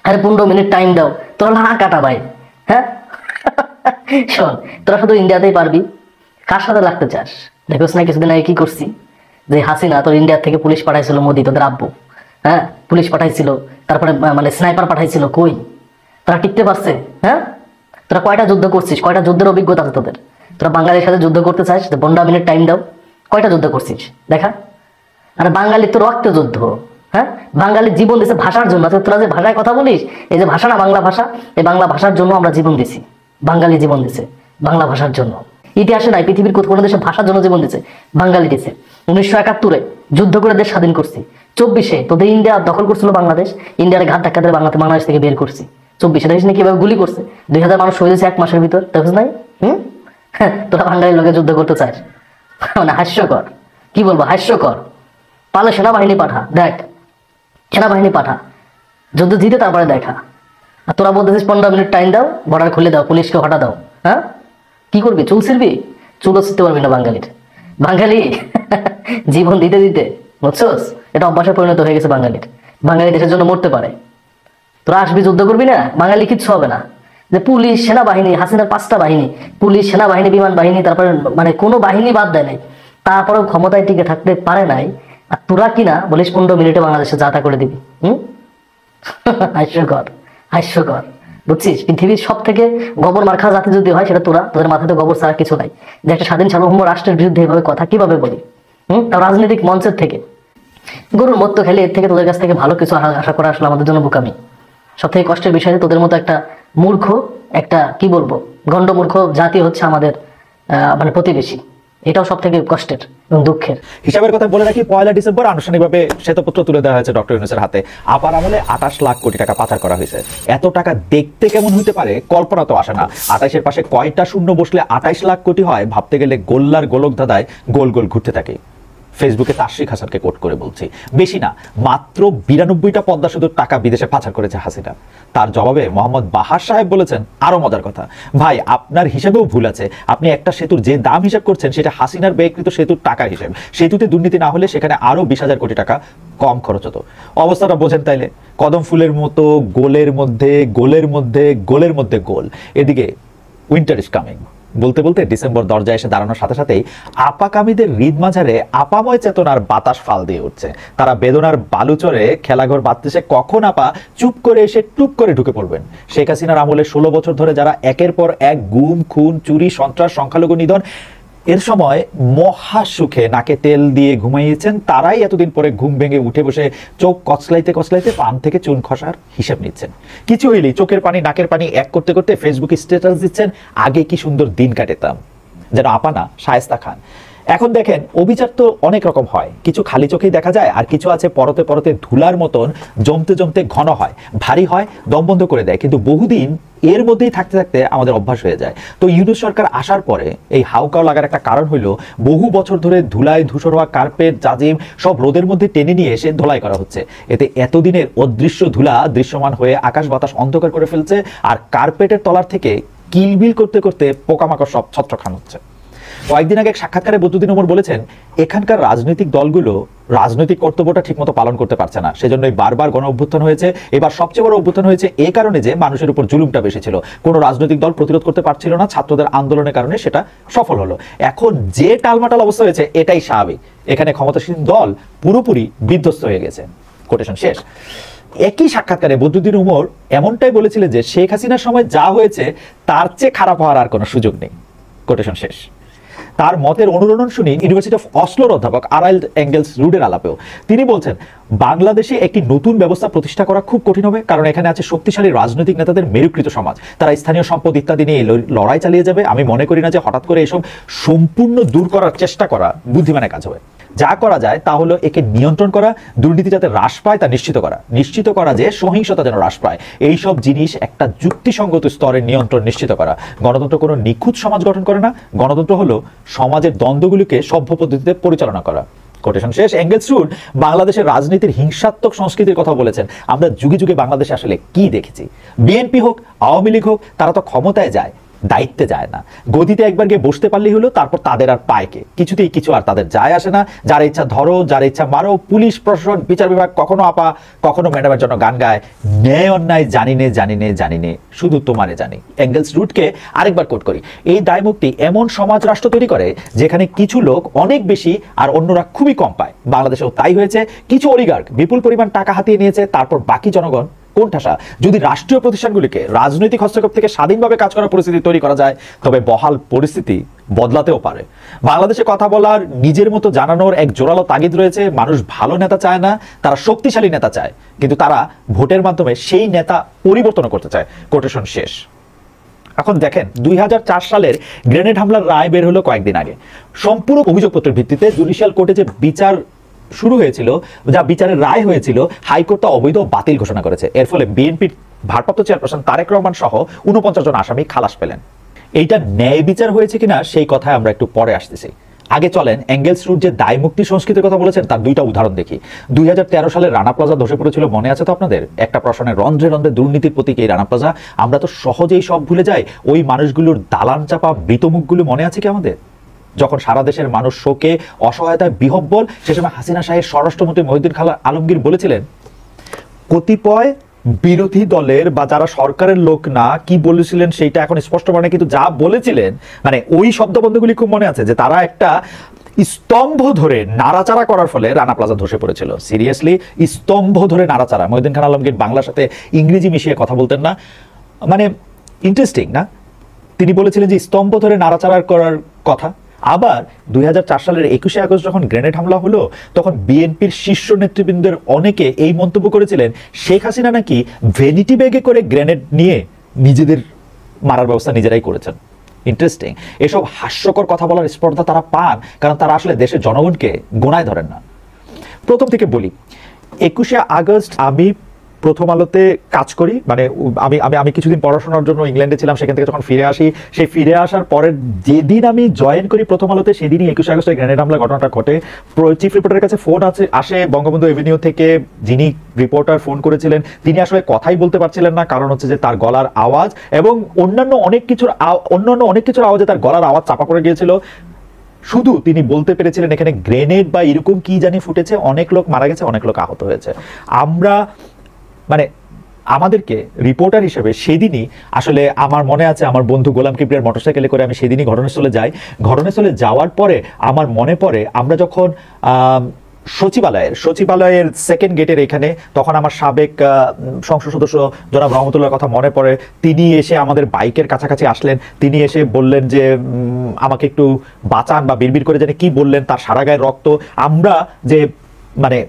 আরে 15 মিনিট টাইম দাও, তোরা না কাটা ভাই। হ্যাঁ শোন, তোরা শুধু ইন্ডিয়াতেই পারবি, কার সাথে লাগতে চাস? দেখোস না কিছুদিন আগে কি করছি, যে হাসিনা তোর ইন্ডিয়ার থেকে পুলিশ পাঠাইছিল, মোদি তোদের আব্বু, হ্যাঁ পুলিশ পাঠাইছিল, তারপরে স্নাইপার পাঠাইছিল, কই তোরা টিকতে পারছে? হ্যাঁ তোরা কয়টা যুদ্ধ করছিস, কয়টা যুদ্ধের অভিজ্ঞতা আছে তোদের? তোরা বাঙালির সাথে যুদ্ধ করতে চাস, 15 মিনিট টাইম দাও, কয়টা যুদ্ধ করছিস দেখা? আর বাঙালি তো রক্ত যুদ্ধ, হ্যাঁ বাঙালির জীবন দিছে ভাষার জন্য। তোরা যে ভাষায় কথা বলিস, এই যে ভাষা না বাংলা ভাষা, এই বাংলা ভাষার জন্য আমরা জীবন দিছি, বাঙালি জীবন দিছে বাংলা ভাষার জন্য। ইতিহাসে নাই পৃথিবীর কোনো দেশে ভাষার জন্য জীবন দিছে, বাঙালি দিছে। 1971-এ যুদ্ধ করে দেশ স্বাধীন করছি, 24-এ তোদের ইন্ডিয়া দখল করছিল বাংলাদেশ, ইন্ডিয়ার ঘাট ধাক্কা দিয়ে বাংলাদেশ থেকে বের করছি। 24-এ দেশ নিয়ে কিভাবে গুলি করছে, 2000 মানুষ শহীদ হয়েছে 1 মাসের ভিতর, দেখছ নাই? তোরা বাঙালির লোকে যুদ্ধ করতে চাস, হাস্যকর। কি বলবো, হাস্যকর। পালে সেনাবাহিনী পাঠা, দেখ সেনাবাহিনী পাঠা, যুদ্ধ জিতে তারপরে দেখা। আর তোরা বলতেছিস 15 মিনিট টাইম দাও, বর্ডার খুলে দাও, পুলিশকে হটা দাও। হ্যাঁ কি করবি, চুল ছিড়বি? চুলও ছিঁড়তে পারবি না বাঙালির। বাঙালি জীবন দিতে দিতে, বুঝছোস, এটা অভ্যাসে পরিণত হয়ে গেছে বাঙালির। বাঙালি দেশের জন্য মরতে পারে। তোরা আসবি, যুদ্ধ করবি না, বাঙালি কিচ্ছু হবে না। যে পুলিশ সেনাবাহিনী, হাসিনার 5টা বাহিনী, পুলিশ সেনাবাহিনী, বিমান বাহিনী, তারপরে কোনো বাহিনী বাদ দেয় নাই, তারপরেও ক্ষমতায় টিকে থাকতে পারে নাই। আর তোরা কিনা বলিস 15 মিনিটে বাংলাদেশে যাতা করে দিবি। হাস্যকর, হাস্যকর, বুঝছিস? পৃথিবীর সব থেকে গোবর মার্খা জাতি যদি হয়, সেটা তোরা, তোদের মাথাতে গোবর ছাড়া কিছু নাই। যে একটা স্বাধীন সার্বভৌম রাষ্ট্রের বিরুদ্ধে এভাবে কথা কিভাবে বলি? রাজনৈতিক মঞ্চের থেকে গরুর মত খেলে, এর থেকে তোদের কাছ থেকে ভালো কিছু আশা করা আসলে আমাদের জন্য বোকামি। সব থেকে কষ্টের বিষয়, তোদের মতো একটা মূর্খ, একটা কি বলবো গণ্ডমূর্খ জাতি হচ্ছে আমাদের প্রতিবেশী। এটাও সব থেকে কষ্টের এবং দুঃখের। হিসাবের কথা বলে রাখি, 1 ডিসেম্বর আনুষ্ঠানিকভাবে শ্বেতপত্র তুলে দেওয়া হয়েছে ডক্টর ইউনূসের হাতে। আপার আমলে 28 লাখ কোটি টাকা পাচার করা হয়েছে। এত টাকা দেখতে কেমন হইতে পারে কল্পনা তো আসে না। 28-এর পাশে কয়টা শূন্য বসলে 28 লাখ কোটি হয়, ভাবতে গেলে গোল্লার গোলক ধাঁধায় গোল গোল ঘুরতে থাকে। ফেসবুকে তাশরিক হাসানকে কোট করে বলছি, বেশি না, মাত্র 92টা পদ্মা সেতুর টাকা বিদেশে পাচার করেছে হাসিনা। তার জবাবে মোহাম্মদ বাহার সাহেব বলেছেন আরো মজার কথা, ভাই আপনার হিসেবেও ভুল আছে, আপনি একটা সেতুর যে দাম হিসাব করছেন সেটা হাসিনার ব্যয়কৃত সেতুর টাকার হিসেব, সেতুতে দুর্নীতি না হলে সেখানে আরো 20,000 কোটি টাকা কম খরচ হতো। অবস্থাটা বোঝেন তাইলে, কদম ফুলের মতো গোলের মধ্যে গোলের মধ্যে গোলের মধ্যে গোল। এদিকে উইন্টার ইজ কামিং বলতে বলতে ডিসেম্বর দরজায় এসে দাঁড়ানোর সাথে সাথেই আপাকামীদের হৃদ মাঝারে আপাময় চেতনার বাতাস ফাল দিয়ে উঠছে। তারা বেদনার বালুচরে খেলাঘর বাঁধতেছে কখন আপা চুপ করে এসে টুপ করে ঢুকে পড়বেন। শেখ হাসিনার আমলে 16 বছর ধরে যারা একের পর এক গুম, খুন, চুরি, সন্ত্রাস, সংখ্যালঘু নিধন এর সময় মহা সুখে নাকে তেল দিয়ে ঘুমাইয়েছেন, তারাই এতদিন পরে ঘুম ভেঙে উঠে বসে চোখ কচলাইতে কচলাইতে পান থেকে চুন খসার হিসেব নিচ্ছেন। কিছু হইলেই চোখের পানি নাকের পানি এক করতে করতে ফেসবুকে স্ট্যাটাস দিচ্ছেন, আগে কি সুন্দর দিন কাটাতাম, যেন আপা না শায়েস্তা খান। এখন দেখেন অবিচার তো অনেক রকম হয়, কিছু খালি চোখেই দেখা যায়, আর কিছু আছে পরতে পরতে ধুলার মতন জমতে জমতে ঘন হয়, ভারী হয়, দম বন্ধ করে দেয়, কিন্তু বহুদিন এর মধ্যেই থাকতে থাকতে আমাদের অভ্যাস হয়ে যায়। তো ইউনূস সরকার আসার পরে এই হাউকাও লাগার একটা কারণ হইলো বহু বছর ধরে ধুলায় ধূসর হওয়া কার্পেট, জাজিম সব রোদের মধ্যে টেনে নিয়ে এসে ধোলাই করা হচ্ছে। এতে এতদিনের অদৃশ্য ধুলা দৃশ্যমান হয়ে আকাশ বাতাস অন্ধকার করে ফেলছে, আর কার্পেটের তলার থেকে কিলবিল করতে করতে পোকামাকড় সব ছত্রখান হচ্ছে। কয়েকদিন আগে এক সাক্ষাৎকারে বদরুদ্দিন ওমর বলেছেন, এখানকার রাজনৈতিক দলগুলো রাজনৈতিক কর্তব্যটা ঠিকমতো পালন করতে পারছে না, সেজন্যই বারবার গণ অভ্যুত্থান হয়েছে। এবার সবচেয়ে বড় অভ্যুত্থান হয়েছে এই কারণে যে মানুষের উপর জুলুমটা বেশি ছিল, কোনো রাজনৈতিক দল প্রতিরোধ করতে পারছিল না, ছাত্রদের আন্দোলনের কারণে সেটা সফল হলো। এখন যে টালমাটাল অবস্থা হয়েছে এটাই স্বাভাবিক, এখানে ক্ষমতাসীন দল পুরোপুরি বিধ্বস্ত হয়ে গেছে। কোটেশন শেষ। একই সাক্ষাৎকারে বদরুদ্দিন উমর এমনটাই বলেছিলেন যে শেখ হাসিনার সময় যা হয়েছে তার চেয়ে খারাপ হওয়ার আর কোনো সুযোগ নেই। কোটেশন শেষ। তার মতের অনুরণন শুনি ইউনিভার্সিটি অফ অসলোর অধ্যাপক আরাইল্ড এঙ্গেলস রুডের আলাপেও। তিনি বলছেন, বাংলাদেশে একটি নতুন ব্যবস্থা প্রতিষ্ঠা করা খুব কঠিন হবে, কারণ এখানে আছে শক্তিশালী রাজনৈতিক নেতাদের মেরুকৃত সমাজ, তারা স্থানীয় সম্পদ ইত্যাদি নিয়ে লড়াই চালিয়ে যাবে। আমি মনে করি না যে হঠাৎ করে এসব সম্পূর্ণ দূর করার চেষ্টা করা বুদ্ধিমানের কাজ হবে। যা করা যায় তা হলো একে নিয়ন্ত্রণ করা, দুর্নীতি যাতে হ্রাস পায় তা নিশ্চিত করা যে সহিংসতা যেন হ্রাস পায়, এইসব জিনিস একটা যুক্তিসঙ্গত স্তরে নিয়ন্ত্রণ নিশ্চিত করা। গণতন্ত্র কোনো নিখুঁত সমাজ গঠন করে না, গণতন্ত্র হলো সমাজের দ্বন্দ্বগুলিকে সভ্য পদ্ধতিতে পরিচালনা করা। কোটেশন শেষ। এঙ্গেলস রুড বাংলাদেশের রাজনীতির হিংসাত্মক সংস্কৃতির কথা বলেছেন। আমরা যুগে যুগে বাংলাদেশে আসলে কি দেখেছি? বিএনপি হোক, আওয়ামী লীগ হোক, তারা তো ক্ষমতায় যায়, দায়িত্বে যায় না। গদিতে একবার গিয়ে বসতে পারলেই হলো, তারপর তাদের আর পায়কে কিছুতেই কিছু আর তাদের যায় আসে না। যার ইচ্ছা ধরো, যার ইচ্ছা মারো। পুলিশ প্রশাসন, বিচার বিভাগ কখনো আপা কখনো ম্যাডামের জন্য গান গায়, ন্যায় অন্যায় জানি নে শুধু তোমারে জানি। এঙ্গেলস রুডকে আরেকবার কোট করি, এই দায়মুক্তি এমন সমাজ রাষ্ট্র তৈরি করে যেখানে কিছু লোক অনেক বেশি আর অন্যরা খুবই কম পায়। বাংলাদেশেও তাই হয়েছে। কিছু অলিগার্ক বিপুল পরিমাণ টাকা হাতিয়ে নিয়েছে, তারপর বাকি জনগণ কোণঠাসা। যদি রাষ্ট্রীয় প্রতিষ্ঠানগুলিকে রাজনৈতিক হস্তক্ষেপ থেকে স্বাধীনভাবে কাজ করার পরিস্থিতি তৈরি করা যায়, তবে বহাল পরিস্থিতি বদলাতেও পারে। বাংলাদেশে কথা বলার, নিজের মতো জানানোর এক জোরালো তাগিদ রয়েছে। মানুষ ভালো নেতা চায় না, তারা শক্তিশালী নেতা চায়, কিন্তু তারা ভোটের মাধ্যমে সেই নেতা পরিবর্তন করতে চায়। কোটেশন শেষ। এখন দেখেন 2004 সালের গ্রেনেড হামলার রায় বের হলো কয়েকদিন আগে। সম্পূর্ণ অভিযোগপত্রের ভিত্তিতে জুডিশিয়াল কোর্টে যে বিচার শুরু হয়েছিল, যা বিচারের রায় হয়েছিল, হাইকোর্ট তা অবৈধ বাতিল ঘোষণা করেছে। এর ফলে বিএনপির ভারপ্রাপ্ত চেয়ারপারসন তারেক রহমান সহ 49 জন আসামি খালাস পেলেন। এইটা ন্যায় বিচার হয়েছে কিনা সেই কথায় আমরা একটু পরে আসতেছি। আগে চলেন এঙ্গেলস রুড যে দায় মুক্তি সংস্কৃতির কথা বলেছেন তার দুইটা উদাহরণ দেখি। 2013 সালে রানা প্লাজা ধসে পড়েছিল, মনে আছে তো আপনাদের? একটা প্রশ্নের রন্ধ্রে রন্ধ্রে দুর্নীতির প্রতীক এই রানা প্লাজা। আমরা তো সহজেই সব ভুলে যাই। ওই মানুষগুলোর দালান চাপা মৃত মুখগুলো মনে আছে কি আমাদের? যখন সারা দেশের মানুষ শোকে অসহায়তায় বিহব্বল, সে সময় হাসিনা শাহের স্বরাষ্ট্রমন্ত্রী মহিউদ্দিন খান আলমগীর বলেছিলেন, কতিপয় বিরোধী দলের বা যারা সরকারের লোক না, কি বলেছিলেন সেইটা এখন স্পষ্ট মানে, কিন্তু যা বলেছিলেন মানে ওই শব্দবন্ধগুলি খুব মনে আছে, যে তারা একটা স্তম্ভ ধরে নাড়াচাড়া করার ফলে রানা প্লাজা ধসে পড়েছিল। সিরিয়াসলি, স্তম্ভ ধরে নাড়াচাড়া। মহিউদ্দিন খান আলমগীর বাংলার সাথে ইংরেজি মিশিয়ে কথা বলতেন না, মানে ইন্টারেস্টিং না? তিনি বলেছিলেন যে স্তম্ভ ধরে নাড়াচাড়া করার কথা। আবার 2004 সালের 21শে আগস্ট যখন গ্রেনেড হামলা হলো, তখন বিএনপির শীর্ষ নেতৃবৃন্দের অনেকে এই মন্তব্য করেছিলেন, শেখ হাসিনা নাকি ভ্যানিটি ব্যাগে করে গ্রেনেড নিয়ে নিজেদের মারার ব্যবস্থা নিজেরাই করেছেন। ইন্টারেস্টিং। এসব হাস্যকর কথা বলার স্পর্ধা তারা পান কারণ তারা আসলে দেশের জনগণকে গোনায় ধরেন না। প্রথম থেকে বলি, 21শে আগস্ট আমি প্রথম আলোতে কাজ করি, মানে আমি আমি আমি কিছুদিন পড়াশোনার জন্য ইংল্যান্ডে ছিলাম, সেখান থেকে যখন ফিরে আসি, সেই ফিরে আসার পরের যেদিন আমি জয়েন করি প্রথম আলোতে, সেদিনই 21 আগস্টের গ্রেনেড হামলার ঘটনাটা ঘটে। চিফ রিপোর্টারের কাছে ফোন আসে বঙ্গবন্ধু এভিনিউ থেকে, যিনি রিপোর্টার ফোন করেছিলেন তিনি আসলে কথাই বলতে পারছিলেন না, কারণ হচ্ছে যে তার গলার আওয়াজ এবং অন্যান্য অনেক কিছুর আওয়াজে তার গলার আওয়াজ চাপা পড়ে গিয়েছিল। শুধু তিনি বলতে পেরেছিলেন এখানে গ্রেনেড বা এরকম কি জানি ফুটেছে, অনেক লোক মারা গেছে, অনেক লোক আহত হয়েছে। আমরা মানে আমাদেরকে রিপোর্টার হিসেবে সেদিনই আসলে আমার মনে আছে, আমার বন্ধু গোলাম কিবরিয়ার মোটরসাইকেলে করে আমি সেদিনই ঘটনাস্থলে যাই। ঘটনাস্থলে যাওয়ার পরে আমার মনে পড়ে আমরা যখন সচিবালয়ের সেকেন্ড গেটের এখানে, তখন আমার সাবেক সংসদ সদস্য জনাব রহমতুল্লাহর কথা মনে পড়ে। তিনি এসে আমাদের বাইকের কাছাকাছি আসলেন, তিনি এসে বললেন যে আমাকে একটু বাঁচান, বা বিড়বিড় করে জানি কি বললেন, তার সারা গায়ের রক্ত। আমরা যে মানে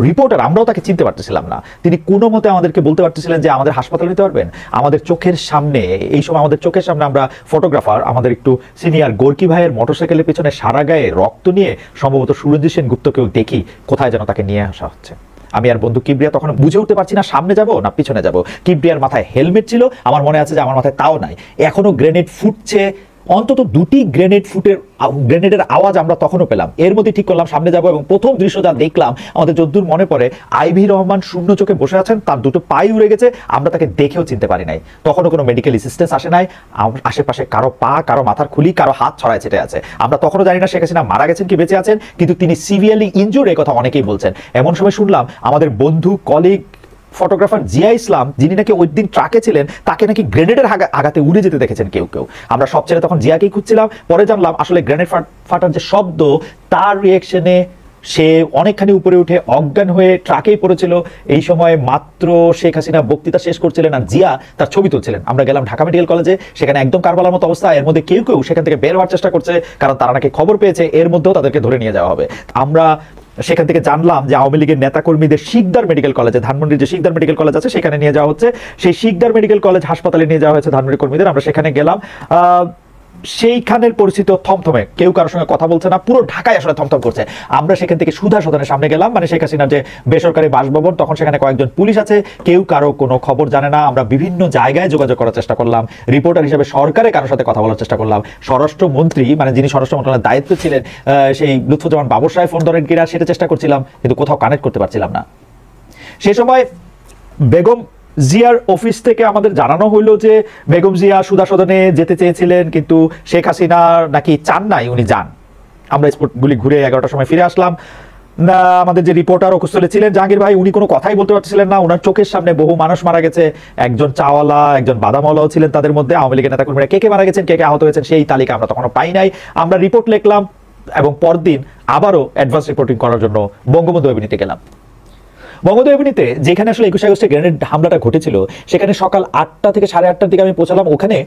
রিপোর্টার, আমরাও তাকে চিনতে পারতেছিলাম না। তিনি কোনো মতে আমাদেরকে বলতে পারতেছিলেন যে আমাদের হাসপাতালে নিতে পারবেন। আমাদের চোখের সামনে, এই সময় আমাদের চোখের সামনে আমরা ফটোগ্রাফার, আমাদের একটু সিনিয়র গোর্কি ভাইয়ের মোটরসাইকেলের পিছনে সারা গায়ে রক্ত নিয়ে সম্ভবত সুরঞ্জিত সেন গুপ্তকেও দেখি কোথায় যেন তাকে নিয়ে আসা হচ্ছে। আমি আর বন্ধু কিবরিয়া তখন বুঝে উঠতে পারছি না সামনে যাব না পিছনে যাব। কিবরিয়ার মাথায় হেলমেট ছিল, আমার মনে আছে যে আমার মাথায় তাও নাই। এখনো গ্রেনেড ফুটছে, অন্তত দুটি গ্রেনেডের আওয়াজ আমরা তখনও পেলাম। এর মধ্যে ঠিক করলাম সামনে যাব, এবং প্রথম দৃশ্য যা দেখলাম আমাদের যদ্দূর মনে পড়ে, আইভি রহমান শূন্য চোখে বসে আছেন, তার দুটো পাই উড়ে গেছে, আমরা তাকে দেখেও চিনতে পারি নাই। তখনও কোনো মেডিকেল অ্যাসিস্ট্যান্স আসে নাই, আশেপাশে কারো পা, কারো মাথার খুলি, কারো হাত ছড়ায় ছেটে আছে। আমরা তখনও জানি না শেখ হাসিনা মারা গেছেন কি বেঁচে আছেন, কিন্তু তিনি সিভিয়ারলি ইনজুর্ড, এই কথা অনেকেই বলছেন। এমন সময় শুনলাম আমাদের বন্ধু কলিগ ফটোগ্রাফার জিয়া ইসলাম, যিনি নাকি ওই দিন ট্রাকে ছিলেন, তাকে নাকি গ্রেনেডের আঘাতে উড়ে যেতে দেখেছেন কেউ কেউ। আমরা সব ছেড়ে তখন জিয়াকেই খুঁজছিলাম, পরে জানলাম আসলে গ্রেনেড ফাটার যে শব্দ, তার রিয়েকশনে সে অনেকখানি উপরে উঠে অজ্ঞান হয়ে ট্রাকেই পড়েছিল। এই সময় মাত্র শেখ হাসিনা বক্তৃতা শেষ করছিলেন আর জিয়া তার ছবি তুলছিলেন। আমরা গেলাম ঢাকা মেডিকেল কলেজে, সেখানে একদম কারবালার মতো অবস্থা। এর মধ্যে কেউ কেউ সেখান থেকে বের হওয়ার চেষ্টা করছে, কারণ তারা নাকি খবর পেয়েছে এর মধ্যেও তাদেরকে ধরে নিয়ে যাওয়া হবে। আমরা সেখান থেকে জানলাম যে আওয়ামী লীগের নেতাকর্মীদের শিকদার মেডিকেল কলেজে, ধানমন্ডির যে শিকদার মেডিকেল কলেজ আছে সেখানে নিয়ে যাওয়া হচ্ছে। সেই শিকদার মেডিকেল কলেজ হাসপাতালে নিয়ে যাওয়া হয়েছে ধানমন্ডি কর্মীদের। আমরা সেখানে গেলাম, সেইখানের পরিস্থিতি থমথমে, কেউ কারোর সঙ্গে কথা বলছে না, পুরো ঢাকায় আসলে থমথম করছে। আমরা সেখান থেকে সুধা সদনের সামনে গেলাম, মানে শেখ হাসিনার যে বেসরকারি বাসভবন, তখন সেখানে কয়েকজন পুলিশ আছে, কেউ কারো কোনো খবর জানে না। আমরা বিভিন্ন জায়গায় যোগাযোগ করার চেষ্টা করলাম, রিপোর্টার হিসেবে সরকারের কারোর সাথে কথা বলার চেষ্টা করলাম। স্বরাষ্ট্রমন্ত্রী, মানে যিনি স্বরাষ্ট্র মন্ত্রণালয়ের দায়িত্ব ছিলেন, সেই লুৎফুজ্জামান বাবর সাহেব ফোন ধরেন কিনা সেটা চেষ্টা করছিলাম, কিন্তু কোথাও কানেক্ট করতে পারছিলাম না। সে সময় বেগম জিয়ার অফিস থেকে আমাদের জানানো হইলো যে বেগম জিয়া সুধা সদনে যেতে চেয়েছিলেন, কিন্তু শেখ হাসিনা নাকি চান নাই উনি যান। আমরা স্পটগুলি ঘুরে 11টার সময় ফিরে আসলাম। আমাদের যে রিপোর্টার উপস্থিত ছিলেন জাহাঙ্গীর ভাই, উনি কোনো কথাই বলতে পারছিলেন না। ওনার চোখের সামনে বহু মানুষ মারা গেছে, একজন চাওয়ালা, একজন বাদামওয়ালাও ছিলেন তাদের মধ্যে। আওয়ামী লীগের নেতাকর্মীরা কে কে মারা গেছেন, কে কে আহত হয়েছেন, সেই তালিকা আমরা তখনও পাই নাই। আমরা রিপোর্ট লিখলাম এবং পরদিন আবারও অ্যাডভান্স রিপোর্টিং করার জন্য বঙ্গবন্ধু এভিনিউতে গেলাম। বঙ্গবন্ধু এভিনিউতে যেখানে আসলে 21 আগস্টে গ্রেনেড হামলাটা ঘটেছিল, সেখানে সকাল 8টা থেকে 8:30টার দিকে আমি পৌঁছালাম ওখানে।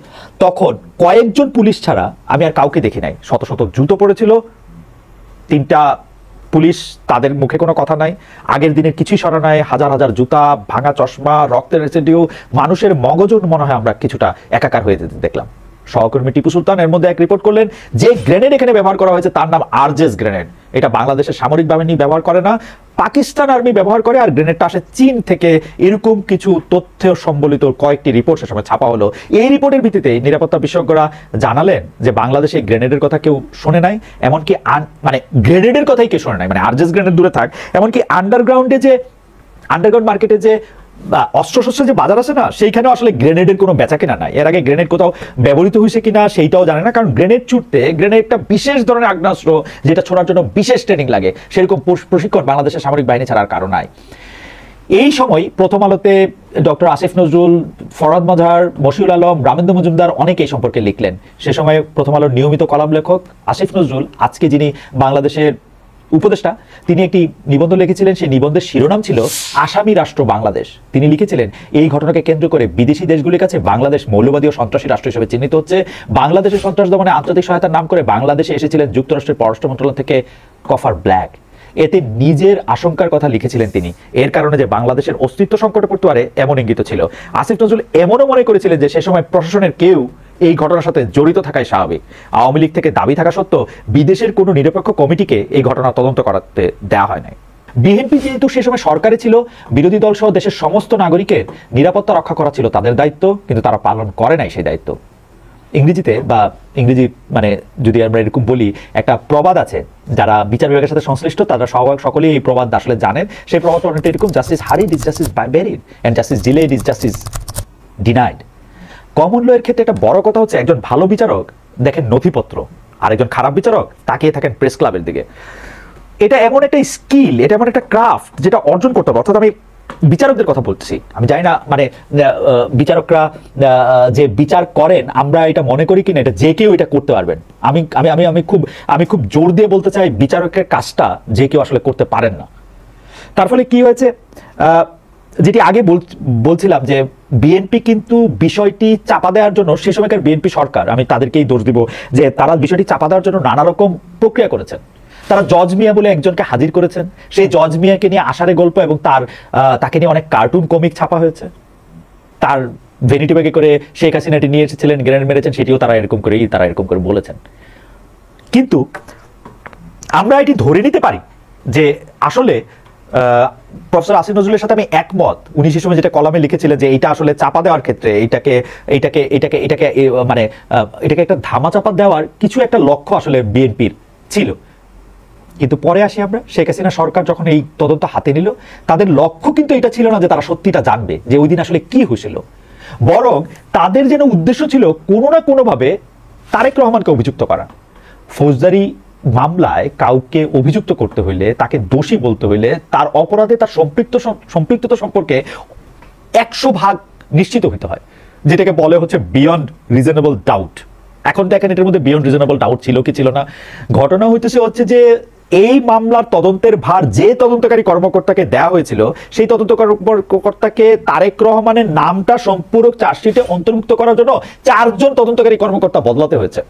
তখন কয়েকজন পুলিশ ছাড়া আমি আর কাউকে দেখি নাই। শত শত জুতো পড়েছিল, 3টা পুলিশ, তাদের মুখে কোনো কথা নাই, আগের দিনের কিছুই সরা নাই, হাজার হাজার জুতা, ভাঙা চশমা, রক্তের রেসিডিউ, মানুষের মগজন মনে হয় আমরা কিছুটা একাকার হয়ে যেতে দেখলাম। সহকর্মী টিপু সুলতান এর মধ্যে এক রিপোর্ট করলেন যে গ্রেনেড এখানে ব্যবহার করা হয়েছে তার নাম আরজেস গ্রেনেড। এটা বাংলাদেশের সামরিক বাহিনী ব্যবহার করে না, পাকিস্তান আর্মি ব্যবহার করে, আর গ্রেনেডটা আসে চীন থেকে। এরকম কিছু তথ্য সম্বলিত কয়েকটি রিপোর্ট সে সময় ছাপা হলো। এই রিপোর্টের ভিত্তিতে নিরাপত্তা বিশেষজ্ঞরা জানালেন যে বাংলাদেশে গ্রেনেডের কথা কেউ শোনে নাই, এমনকি মানে গ্রেনেডের কথাই কেউ শোনে নাই, মানে আরজেস গ্রেনেড দূরে থাক, এমনকি আন্ডারগ্রাউন্ড মার্কেটে যে অস্ত্রশস্ত্রের যে বাজার আছে না, সেইখানেও আসলে গ্রেনেডের কোনো বেচা কিনা নাই। এর আগে গ্রেনেড কোথাও ব্যবহৃত হয়েছে কিনা সেইটাও জানে না, কারণ গ্রেনেড ছুটতে গ্রেনেড একটা বিশেষ ধরনের আগ্নেয়াস্ত্র, যেটা ছোড়ার জন্য বিশেষ ট্রেনিং লাগে, সেরকম প্রশিক্ষণ বাংলাদেশের সামরিক বাহিনী ছাড়ার কারণ নাই। এই সময় প্রথম আলোতে ডক্টর আসিফ নজরুল, ফরহাদ মজহার, মশিউল আলম, রামেন্দ্র মজুমদার অনেকে এই সম্পর্কে লিখলেন। সে সময় প্রথম আলোর নিয়মিত কলাম লেখক আসিফ নজরুল, আজকে যিনি বাংলাদেশের উপদেষ্টা, তিনি একটি নিবন্ধ লিখেছিলেন। সেই নিবন্ধের শিরোনাম ছিল আসামি রাষ্ট্র বাংলাদেশ। তিনি লিখেছিলেন, এই ঘটনাকে কেন্দ্র করে বিদেশি দেশগুলির কাছে বাংলাদেশ মৌলবাদী ও সন্ত্রাসী রাষ্ট্র হিসেবে চিহ্নিত হচ্ছে। বাংলাদেশের সন্ত্রাস দমনে আন্তর্জাতিক সহায়তার নাম করে বাংলাদেশে এসেছিলেন যুক্তরাষ্ট্রের পররাষ্ট্র মন্ত্রণালয় থেকে কফার ব্ল্যাক। এতে নিজের আশঙ্কার কথা লিখেছিলেন তিনি, এর কারণে যে বাংলাদেশের অস্তিত্ব সংকটে পড়তে পারে এমন ইঙ্গিত ছিল। আসিফ নজরুল এমনও মনে করেছিলেন যে সে সময় প্রশাসনের কেউ এই ঘটনার সাথে জড়িত থাকাই স্বাভাবিক। আওয়ামী লীগ থেকে দাবি থাকা সত্ত্বেও বিদেশের কোনো নিরপেক্ষ কমিটিকে এই ঘটনা তদন্ত করাতে দেওয়া হয় নাই। বিএনপি যেহেতু সে সময় সরকারে ছিল, বিরোধী দল সহ দেশের সমস্ত নাগরিকের নিরাপত্তা রক্ষা করা ছিল তাদের দায়িত্ব, কিন্তু তারা পালন করে নাই সেই দায়িত্ব। ইংরেজিতে বা ইংরেজি মানে যদি আমরা এরকম বলি, একটা প্রবাদ আছে, যারা বিচার বিভাগের সাথে সংশ্লিষ্ট তারা সকলেই এই প্রবাদ আসলে জানেন। সেই প্রবাদটা অনেকটা এরকম, justice hurried is justice buried and justice delayed is justice denied. Common law এর ক্ষেত্রে একটা বড় কথা হচ্ছে, একজন ভালো বিচারক দেখেন নথিপত্র, আর একজন খারাপ বিচারক তাকিয়ে থাকেন প্রেস ক্লাবের দিকে। এটা এমন একটা স্কিল, এটা এমন একটা ক্রাফট যেটা অর্জন করতে হবে। অর্থাৎ আমি বিচারকদের কথা বলতেছি, আমি জানি না মানে বিচারকরা যে বিচার করেন আমরা এটা মনে করি কিনা, এটা যে কেউ এটা করতে পারবেন। আমি আমি আমি আমি খুব জোর দিয়ে বলতে চাই, বিচারকের কাজটা যে কেউ আসলে করতে পারেন না। তার ফলে কি হয়েছে, যেটি আগে বলছিলাম যে বিএনপি কিন্তু বিষয়টি চাপা দেওয়ার জন্য, সে সময়কার বিএনপি সরকার, আমি তাদেরকেই দোষ দিব যে তারা বিষয়টি চাপা দেওয়ার জন্য নানা রকম প্রক্রিয়া করেছেন। তারা জজ মিয়া বলে একজনকে হাজির করেছেন, সেই জজ মিয়াকে নিয়ে আষাঢ়ে গল্প এবং তাকে নিয়ে অনেক কার্টুন কমিক ছাপা হয়েছে। তার ভ্যানিটি ব্যাগে করে শেখ হাসিনাটি নিয়ে এসেছিলেন, গ্রেনেড মেরেছেন, সেটিও তারা এরকম করে বলেছেন। কিন্তু আমরা এটি ধরে নিতে পারি যে আসলে প্রফেসর আসিফ নজরুলের সাথে আমি একমত। উনি সে সময় যেটা কলামে লিখেছিলেন যে এটা আসলে চাপা দেওয়ার ক্ষেত্রে এটাকে একটা ধামা চাপা দেওয়ার কিছু একটা লক্ষ্য আসলে বিএনপির ছিল। কিন্তু পরে আসি আমরা, শেখ হাসিনা সরকার যখন এই তদন্ত হাতে নিল, তাদের লক্ষ্য কিন্তু এটা ছিল না যে তারা সত্যিটা জানবে যে ওই দিন আসলে কি হয়েছিল, বরং তাদের যেন উদ্দেশ্য ছিল কোনো না কোনোভাবে তারেক রহমানকে অভিযুক্ত করা। ফৌজদারি মামলায় কাউকে অভিযুক্ত করতে হইলে, তাকে দোষী বলতে হইলে, তার অপরাধে তার সম্পৃক্ততা সম্পর্কে 100% নিশ্চিত হইতে হয়, যেটাকে বলে হচ্ছে বিয়ন্ড রিজনেবল ডাউট। এখন দেখেন এটার মধ্যে বিয়ন্ড রিজনেবল ডাউট ছিল কি ছিল না। ঘটনা হচ্ছে যে এই মামলার তদন্তের ভার যে তদন্তকারী কর্মকর্তাকে দেওয়া হয়েছিল, সেই তদন্ত কর্মকর্তাকে তারেক রহমানের নামটা সম্পূরক চার্জশিটে অন্তর্ভুক্ত করার জন্য 4 জন তদন্তকারী কর্মকর্তা বদলাতে হয়েছে।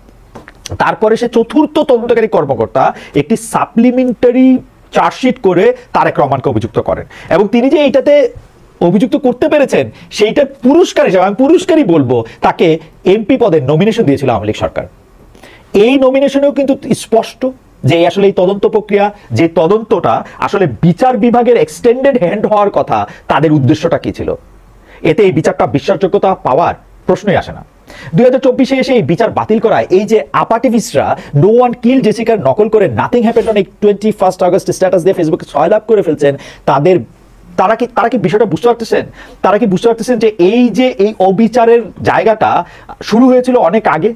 তারপরে সে চতুর্থ তদন্তকারী কর্মকর্তা একটি সাপ্লিমেন্টারি চার্জশিট করে তারেক রহমানকে অভিযুক্ত করেন, এবং তিনি যে এইটাতে অভিযুক্ত করতে পেরেছেন সেইটার পুরস্কার হিসেবে, আমি পুরস্কারই বলবো, তাকে এমপি পদে নমিনেশন দিয়েছিল আওয়ামী লীগ সরকার। এই নমিনেশনেও কিন্তু স্পষ্ট যে আসলে এই তদন্ত প্রক্রিয়া, যে তদন্তটা আসলে বিচার বিভাগের এক্সটেন্ডেড হ্যান্ড হওয়ার কথা, তাদের উদ্দেশ্যটা কি ছিল। এতে এই বিচারটা বিশ্বাসযোগ্যতা পাওয়ার প্রশ্নই আসে না। 2024 এসে এই বিচার বাতিল করায় এই যে আপাটিভিস্টরা নো ওয়ান কিল জেসিকার নকল করে nothing happened on 21 August status দিয়ে ফেসবুকে 6 লাভ করে ফেলছেন, তারা কি বিষয়টা বুঝতে পারতেছেন? তারা কি বুঝতে পারতেছেন যে এই অবিচারের জায়গাটা শুরু হয়েছিল অনেক আগে?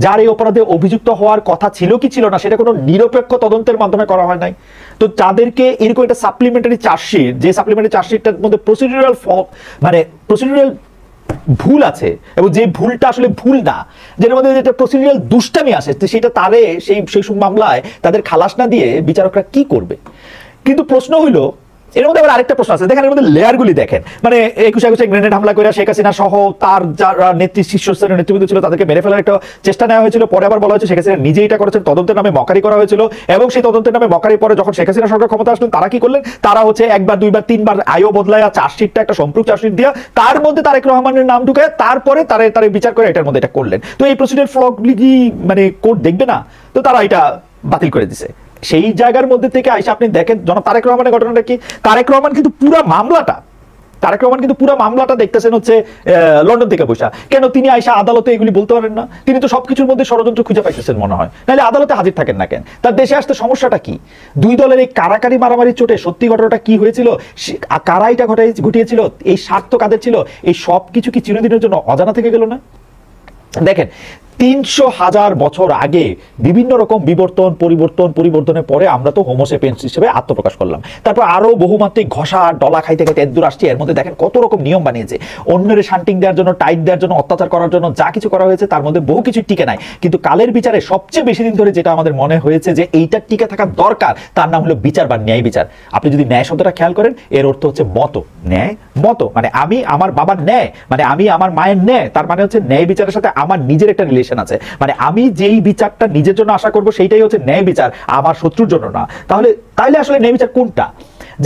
যার এই অপরাধে অভিযুক্ত হওয়ার কথা ছিল কি ছিল না, সেটা কোনো নিরপেক্ষ তদন্তের মাধ্যমে করা হয় নাই। তো যাদেরকে এরকম একটা সাপ্লিমেন্টারি চার্জশিট, যে সাপ্লিমেন্টারি চার্জশিটটার মধ্যে প্রসিডিউরাল ভুল আছে, এবং যে ভুলটা আসলে ভুল না, যেটার মধ্যে যেটা প্রসিডিউরাল দুষ্টামি আসে, সেটা সেই সব মামলায় তাদের খালাস না দিয়ে বিচারকরা কি করবে? কিন্তু প্রশ্ন হইল, এর মধ্যে আবার আরেকটা প্রশ্ন আছে, দেখেন এর মধ্যে লেয়ারগুলি দেখেন। মানে 21 গ্রেনেড হামলা করে শেখ হাসিনা সহ তার যারা শীর্ষস্তরের নেতৃবৃন্দ ছিল তাদেরকে মেরে ফেলার একটা চেষ্টা নেওয়া হয়েছিল। পরে আবার বলা হয়েছে শেখ হাসিনা নিজেই এটা করেছেন, তদন্তের নামে মকারি করা হয়েছিল। এবং সেই তদন্তের নামে মকারি পরে যখন শেখ হাসিনা সরকার ক্ষমতা আসলেন, তারা কি করলেন? তারা হচ্ছে 1 বার 2 বার 3 বার আইও বদলায় চার্জশিটটা একটা সম্পূর্ণ চার্জশিট দিয়া তার মধ্যে তারেক রহমানের নাম ঢুকায় তারপরে তারা বিচার করে এটার মধ্যে এটা করলেন। তো এই প্রসিডিউর ফ্লগুলি কি মানে কোর্ট দেখবে না? তো তারা এটা বাতিল করে দিছে। সেই জায়গার মধ্যে থেকে আইসা আপনি দেখেন জনাব তারেক রহমানের ঘটনাটা কি। তারেক রহমান কিন্তু পুরো মামলাটা দেখতেছেন হচ্ছে লন্ডন থেকে বসা। কেন তিনি আইসা আদালতে এগুলি বলতে পারেন না? তিনি তো সবকিছুর মধ্যে ষড়যন্ত্র খুঁজে পাইতেছেন মনে হয়, নাহলে আদালতে হাজির থাকেন না কেন? তার দেশে আসতে সমস্যাটা কি? 2 দলের এই কারাকারি মারামারি চোটে সত্যি ঘটনাটা কি হয়েছিল, কারা এটা ঘটিয়েছিল, এই স্বার্থ কাদের ছিল, এই সব কিছু কি চিরদিনের জন্য অজানা থেকে গেল না? দেখেন 300,000 বছর আগে বিভিন্ন রকম পরিবর্তনের পরে আমরা তো হোমোসেপিয়েন্স হিসেবে আত্মপ্রকাশ করলাম। তারপর আরো বহুমাত্রিক ঘষা ডলা খাইতে এদূর আসছে। এর মধ্যে দেখেন কত রকম নিয়ম বানিয়েছে, অন্যের শান্টিং দেওয়ার জন্য, টাইট দেওয়ার জন্য, অত্যাচার করার জন্য যা কিছু করা হয়েছে তার মধ্যে বহু কিছু টিকে নাই। কিন্তু কালের বিচারে সবচেয়ে বেশি দিন ধরে যেটা আমাদের মনে হয়েছে যে এইটা টিকে থাকা দরকার, তার নাম হলো বিচার বা ন্যায় বিচার। আপনি যদি ন্যায় শব্দটা খেয়াল করেন, এর অর্থ হচ্ছে মত। ন্যায় মত মানে আমি আমার বাবার ন্যায়, মানে আমি আমার মায়ের ন্যায়, তার মানে হচ্ছে ন্যায় বিচারের সাথে আমার নিজের একটা রিলেশন আছে। মানে আমি যেই বিচারটা নিজের জন্য আশা করব সেইটাই হচ্ছে ন্যায় বিচার, আমার শত্রুর জন্য না। তাহলে আসলে ন্যায় বিচার কোনটা?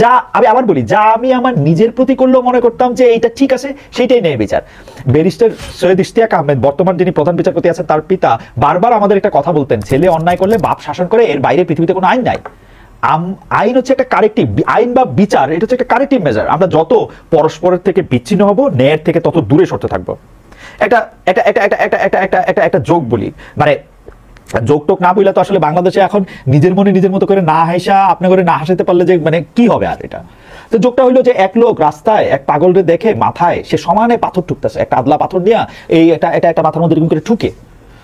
যা আমি আবার বলি, যা আমি আমার নিজের প্রতি করলেও মনে করতাম যে এইটা ঠিক আছে, সেইটাই ন্যায় বিচার। ব্যারিস্টার সৈয়দ ইশতিয়াক আহমেদ, বর্তমান যিনি প্রধান বিচারপতি আছেন, তার পিতা বারবার আমাদের একটা কথা বলতেন, ছেলে অন্যায় করলে বাপ শাসন করে, এর বাইরে পৃথিবীতে কোনো আইন নাই। আইন হচ্ছে একটা কারেক্টিভ, আইন বা বিচার এটা হচ্ছে একটা কারেক্টিভ মেজার। আমরা যত পরস্পরের থেকে বিচ্ছিন্ন হব, ন্যায়ের থেকে তত দূরে সরতে থাকবো। একটা যোগ বলি, মানে যোগ টোক না বললে তো আসলে বাংলাদেশে এখন নিজের মনে নিজের মতো করে না হাসা, আপনি করে না হাসাতে পারলে যে মানে কি হবে আর এটা। তো যোগটা হইলো যে এক লোক রাস্তায় এক পাগলরে দেখে মাথায় সে সমানে পাথর ঠুকতেছে, একটা আদলা পাথর নিয়ে এটা মাথার মধ্যে এরকম করে ঠুকে।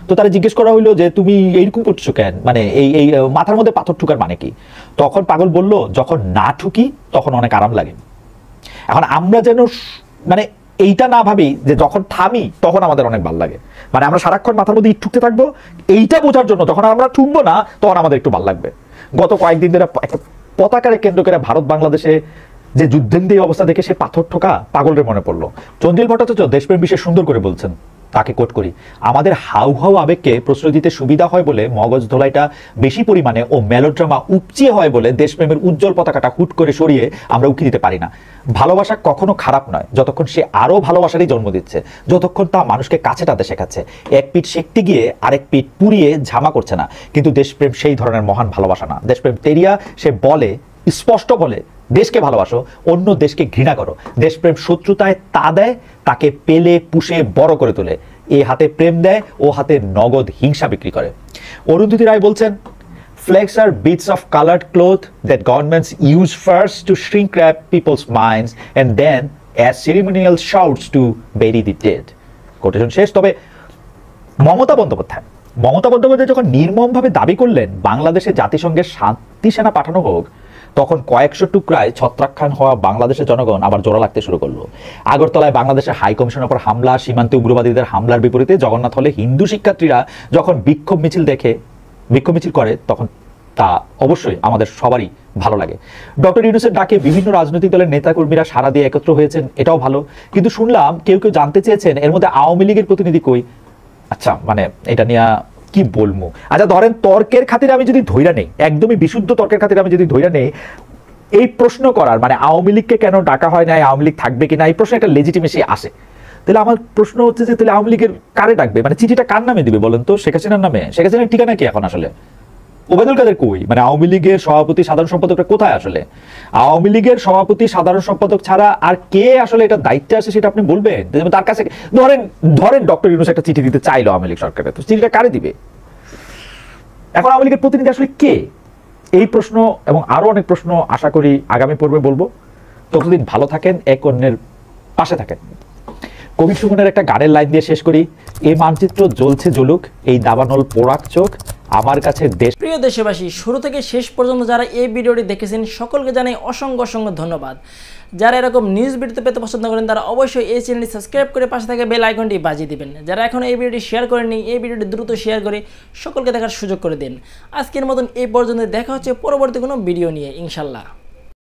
তো তারা জিজ্ঞেস করা হইলো যে তুমি এইরকম করছো কেন, মানে এই মাথার মধ্যে পাথর ঠুকার মানে কি? তখন পাগল বলল, যখন না ঠুকি তখন অনেক আরাম লাগে। এখন আমরা যেন মানে এইটা না ভাবি যে যখন থামি তখন আমাদের অনেক ভালো লাগে, মানে আমরা সারাক্ষণ মাথার মধ্যে ইট ঠুকতে থাকবো, এইটা বোঝার জন্য যখন আমরা ঠুকবো না তখন আমাদের একটু ভালো লাগবে। গত কয়েকদিন ধরে একটা পতাকারে কেন্দ্র করে ভারত বাংলাদেশে যে যুদ্ধের অবস্থা দেখে সে পাথর ঠোকা পাগলের মনে পড়লো। চন্দ্রিল ভট্টাচার্য দেশপ্রেম বিষয়ে সুন্দর করে বলছেন, তাকে কোট করি, আমাদের হাউ হাউ আবেগকে প্রশ্রয় দিতে সুবিধা হয় বলে মগজ ধোলাইটা বেশি পরিমাণে ও মেলোড্রামা উপচিয়ে হয় বলে দেশপ্রেমের উজ্জ্বল পতাকাটা হুট করে সরিয়ে আমরা উকি দিতে পারি না। ভালোবাসা কখনো খারাপ নয় যতক্ষণ সে আরো ভালোবাসারই জন্ম দিচ্ছে, যতক্ষণ তা মানুষকে কাছে টানতে শেখাচ্ছে, এক পিঠ শেখতে গিয়ে আরেক পিঠ পুড়িয়ে ঝামা করছে না। কিন্তু দেশপ্রেম সেই ধরনের মহান ভালোবাসা না। দেশপ্রেম তেরিয়া, সে বলে, স্পষ্ট বলে, দেশকে ভালোবাসো, অন্য দেশকে ঘৃণা করো। দেশপ্রেম শত্রুতায় তা দেয়, তাকে পেলে পুষে বড় করে তোলে। এ হাতে প্রেম দেয়, ও হাতে নগদ হিংসা বিক্রি করে। অরুন্ধতী রায় বলছেন, flags are bits of colored cloth that governments use first to shrink wrap people's minds and then as ceremonial shouts to bury the dead. Quotation শেষ। তবে মমতা বন্দ্যোপাধ্যায় যখন নির্মমভাবে দাবি করলেন বাংলাদেশে জাতিসংঘের শান্তি সেনা পাঠানো হোক, তখন কয়েকশো টুকরায় ছত্রাকখান হওয়া বাংলাদেশের জনগণ আবার জোড়া লাগতে শুরু করলো। আগরতলায় বাংলাদেশের হাই কমিশনের উপর হামলা, সীমান্তে উগ্রবাদীদের হামলার বিপরীতে জগন্নাথ হলে হিন্দু শিক্ষার্থীরা যখন বিক্ষোভ মিছিল করে, তখন তা অবশ্যই আমাদের সবারই ভালো লাগে। ডক্টর ইউনূসের ডাকে বিভিন্ন রাজনৈতিক দলের নেতাকর্মীরা সারা দিয়ে একত্র হয়েছেন, এটাও ভালো। কিন্তু শুনলাম কেউ জানতে চেয়েছেন এর মধ্যে আওয়ামী লীগের প্রতিনিধি কই। আচ্ছা, মানে এটা নিয়ে কি বলবো। আচ্ছা ধরেন তর্কের খাতিরে আমি যদি ধইরা নেই, একদমই বিশুদ্ধ তর্কের খাতিরে আমি যদি ধইরা নেই, এই প্রশ্ন করার মানে আওয়ামী লীগকে কেন ডাকা হয় না, আওয়ামী লীগ থাকবে কিনা, এই প্রশ্ন একটা লেজিটিমেসি আসে। তাহলে আমার প্রশ্ন হচ্ছে যে তাহলে আওয়ামী লীগের কারে ডাকবে, মানে চিঠিটা কার নামে দিবে বলেন তো? শেখ হাসিনার নামে? শেখ হাসিনার ঠিকানা কি এখন আসলে? ওবায়দুল কাদের কই? মানে আওয়ামী লীগের সভাপতি সাধারণ সম্পাদকটা কোথায় আসলে? আওয়ামী লীগের সভাপতি সাধারণ সম্পাদক ছাড়া আর কে আসলে এটা দায়িত্বে আছে সেটা আপনি বলবেন? তার কাছে ধরেন ডক্টর ইউনূস একটা চিঠি দিতে চাইলো আওয়ামী লীগ সরকারে, তো চিঠিটা কারে দিবে? এখন আওয়ামী লীগের প্রতিনিধি আসলে কে? এই প্রশ্ন এবং আরো অনেক প্রশ্ন আশা করি আগামী পর্বে বলবো। ততদিন ভালো থাকেন, এক অন্যের পাশে থাকেন। কবি সুমনের একটা গানের লাইন দিয়ে শেষ করি, এই মানচিত্র জ্বলছে জ্বলুক, এই দাবানল পোড়াক চোখ, আমার কাছে দেশ। প্রিয় দেশবাসী, শুরু থেকে শেষ পর্যন্ত যারা এই ভিডিওটি দেখেছেন সকলকে জানাই অসংখ্য ধন্যবাদ। যারা এরকম নিউজ ভিডিও পেতে পছন্দ করেন তারা অবশ্যই এই চ্যানেলটি সাবস্ক্রাইব করে পাশে থাকা বেল আইকনটি বাজিয়ে দিবেন। যারা এখন এই ভিডিওটি শেয়ার করেননি, এই ভিডিওটি দ্রুত শেয়ার করে সকলকে দেখার সুযোগ করে দিন। আজকের মতন এই পর্যন্ত, দেখা হচ্ছে পরবর্তী কোনো ভিডিও নিয়ে ইনশাল্লাহ।